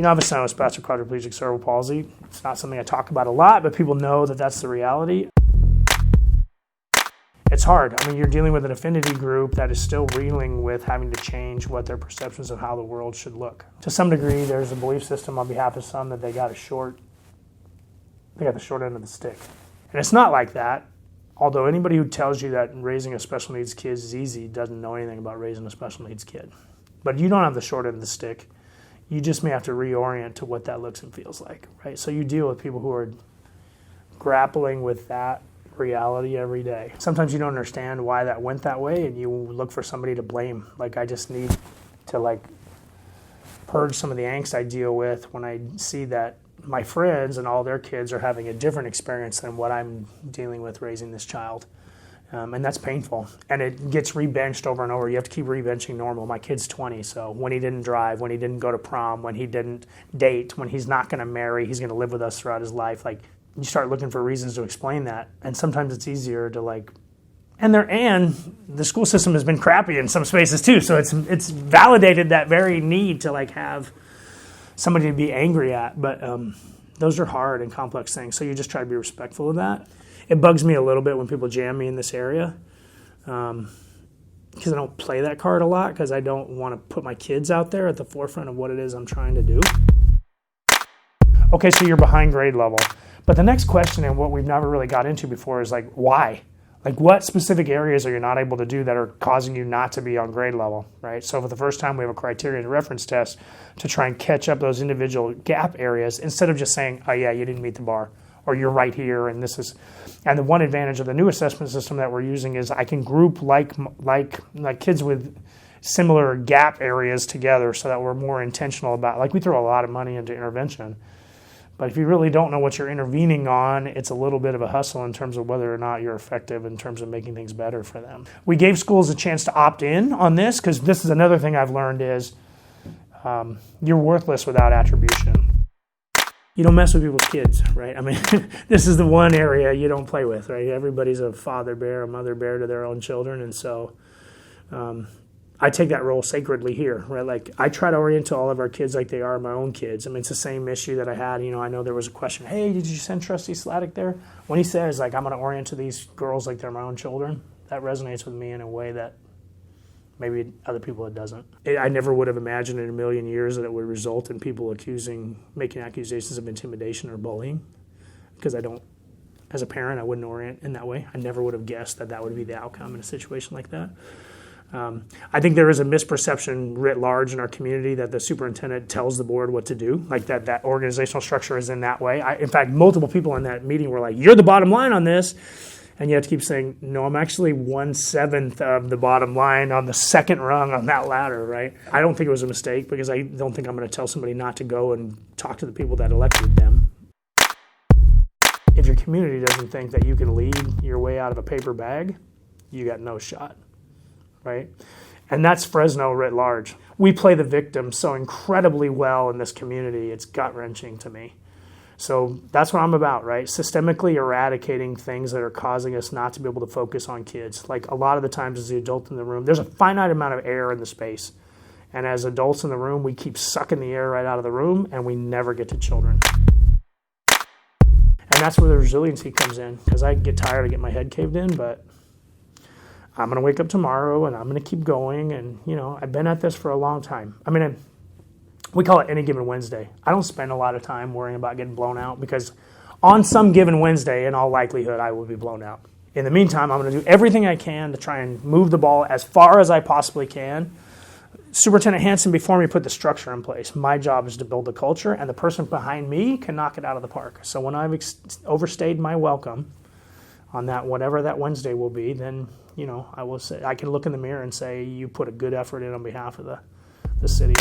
I have a son with spastic quadriplegic cerebral palsy. It's not something I talk about a lot, but people know that that's the reality. It's hard. I mean, you're dealing with an affinity group that is still reeling with having to change what their perceptions of how the world should look. To some degree, there's a belief system on behalf of some that they got the short end of the stick. And it's not like that. Although anybody who tells you that raising a special needs kid is easy doesn't know anything about raising a special needs kid. But you don't have the short end of the stick. You just may have to reorient to what that looks and feels like, right? So you deal with people who are grappling with that reality every day. Sometimes you don't understand why that went that way, and you look for somebody to blame. Like, I just need to purge some of the angst I deal with when I see that my friends and all their kids are having a different experience than what I'm dealing with raising this child. And that's painful. And it gets rebenched over and over. You have to keep rebenching normal. My kid's 20, so when he didn't drive, when he didn't go to prom, when he didn't date, when he's not going to marry, he's going to live with us throughout his life. You start looking for reasons to explain that. And sometimes it's easier to and the school system has been crappy in some spaces too. So it's validated that very need to have somebody to be angry at. But those are hard and complex things. So you just try to be respectful of that. It bugs me a little bit when people jam me in this area because I don't play that card a lot because I don't want to put my kids out there at the forefront of what it is I'm trying to do. Okay, so you're behind grade level. But the next question, and what we've never really got into before, is why? What specific areas are you not able to do that are causing you not to be on grade level, right? So for the first time, we have a criteria and reference test to try and catch up those individual gap areas instead of just saying, oh yeah, you didn't meet the bar, or you're right here, and this is. And the one advantage of the new assessment system that we're using is I can group like kids with similar gap areas together so that we're more intentional about, we throw a lot of money into intervention. But if you really don't know what you're intervening on, it's a little bit of a hustle in terms of whether or not you're effective in terms of making things better for them. We gave schools a chance to opt in on this because this is another thing I've learned is you're worthless without attribution. You don't mess with people's kids, right? I mean, this is the one area you don't play with, right? Everybody's a father bear, a mother bear to their own children. And so I take that role sacredly here, right? I try to orient to all of our kids like they are my own kids. I mean, it's the same issue that I had. I know there was a question, hey, did you send Trustee Sladek there? When he says, I'm going to orient to these girls like they're my own children, that resonates with me in a way that maybe other people it doesn't. I never would have imagined in a million years that it would result in people making accusations of intimidation or bullying, because as a parent, I wouldn't orient in that way. I never would have guessed that would be the outcome in a situation like that. I think there is a misperception writ large in our community that the superintendent tells the board what to do, that organizational structure is in that way. In fact, multiple people in that meeting were like, you're the bottom line on this. And you have to keep saying, no, I'm actually 1/7 of the bottom line on the second rung on that ladder, right? I don't think it was a mistake because I don't think I'm going to tell somebody not to go and talk to the people that elected them. If your community doesn't think that you can lead your way out of a paper bag, you got no shot, right? And that's Fresno writ large. We play the victim so incredibly well in this community, it's gut-wrenching to me. So that's what I'm about, right? Systemically eradicating things that are causing us not to be able to focus on kids. A lot of the times as the adult in the room, there's a finite amount of air in the space. And as adults in the room, we keep sucking the air right out of the room and we never get to children. And that's where the resiliency comes in, because I get tired of getting my head caved in, but I'm going to wake up tomorrow and I'm going to keep going. And, I've been at this for a long time. I mean, we call it Any Given Wednesday. I don't spend a lot of time worrying about getting blown out because on some given Wednesday, in all likelihood, I will be blown out. In the meantime, I'm going to do everything I can to try and move the ball as far as I possibly can. Superintendent Hanson before me put the structure in place. My job is to build the culture, and the person behind me can knock it out of the park. So when I've overstayed my welcome on that, whatever that Wednesday will be, then, I will say, I can look in the mirror and say, you put a good effort in on behalf of the city.